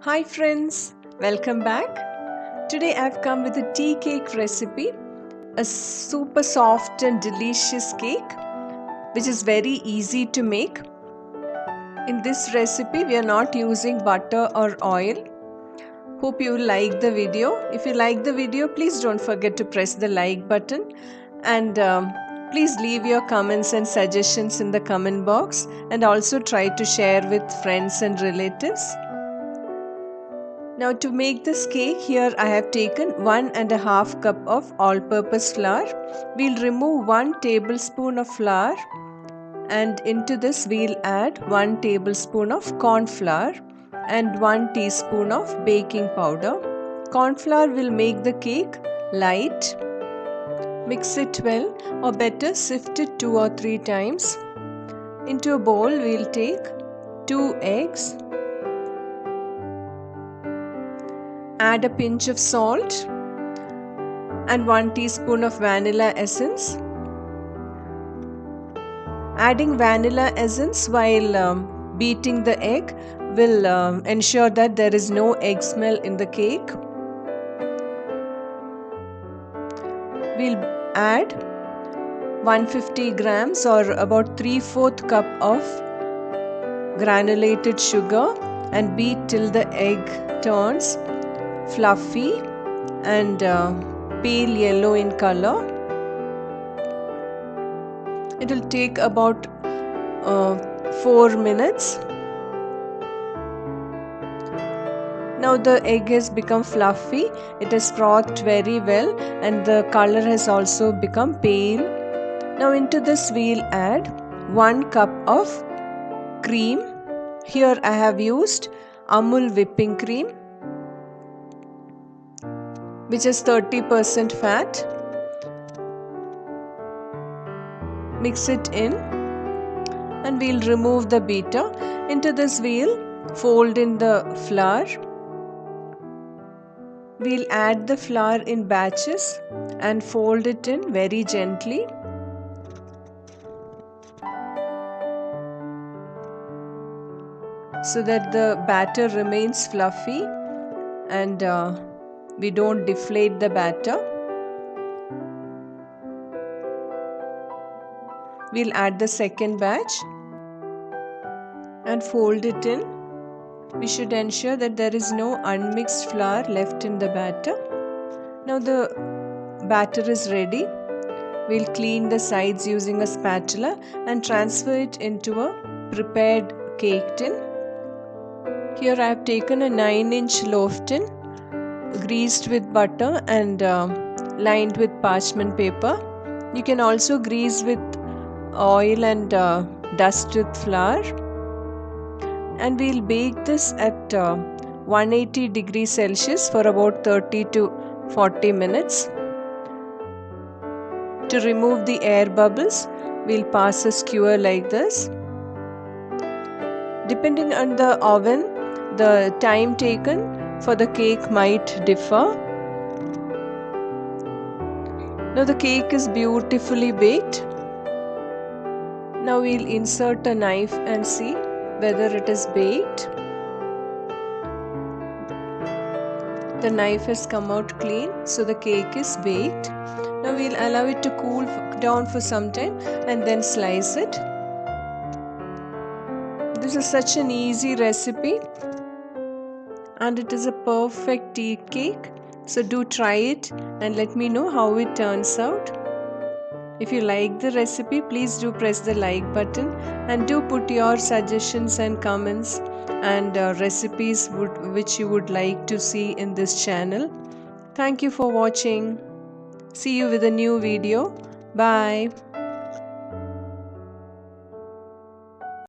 Hi friends, welcome back. Today I've come with a tea cake recipe, a super soft and delicious cake which is very easy to make. In this recipe we are not using butter or oil. Hope you like the video. If you like the video, please don't forget to press the like button and please leave your comments and suggestions in the comment box and also try to share with friends and relatives. Now to make this cake, here I have taken 1.5 cup of all-purpose flour. We'll remove 1 tablespoon of flour and into this we'll add 1 tablespoon of corn flour and 1 teaspoon of baking powder. Corn flour will make the cake light. Mix it well, or better sift it 2 or 3 times. Into a bowl we'll take 2 eggs. Add a pinch of salt and 1 teaspoon of vanilla essence. Adding vanilla essence while beating the egg will ensure that there is no egg smell in the cake. We'll add 150 grams or about 3/4 cup of granulated sugar and beat till the egg turns fluffy and pale yellow in color. It will take about 4 minutes. Now the egg has become fluffy, it has frothed very well and the color has also become pale. Now into this we'll add 1 cup of cream. Here I have used amul whipping cream, which is 30% fat. Mix it in and we'll remove the beater. Into this we'll fold in the flour. We'll add the flour in batches and fold it in very gently. So that the batter remains fluffy and we don't deflate the batter. We'll add the second batch and fold it in. We should ensure that there is no unmixed flour left in the batter. Now the batter is ready. We'll clean the sides using a spatula and transfer it into a prepared cake tin. Here I have taken a 9-inch loaf tin, greased with butter and lined with parchment paper. You can also grease with oil and dust with flour. And we'll bake this at 180 degrees Celsius for about 30 to 40 minutes. To remove the air bubbles, we'll pass a skewer like this. Depending on the oven, the time taken for the cake might differ. Now the cake is beautifully baked. Now we'll insert a knife and see whether it is baked. The knife has come out clean, so the cake is baked. Now we'll allow it to cool down for some time and then slice it. This is such an easy recipe and it is a perfect tea cake. So do try it and let me know how it turns out. If you like the recipe, please do press the like button and do put your suggestions and comments and recipes which you would like to see in this channel. Thank you for watching. See you with a new video. Bye.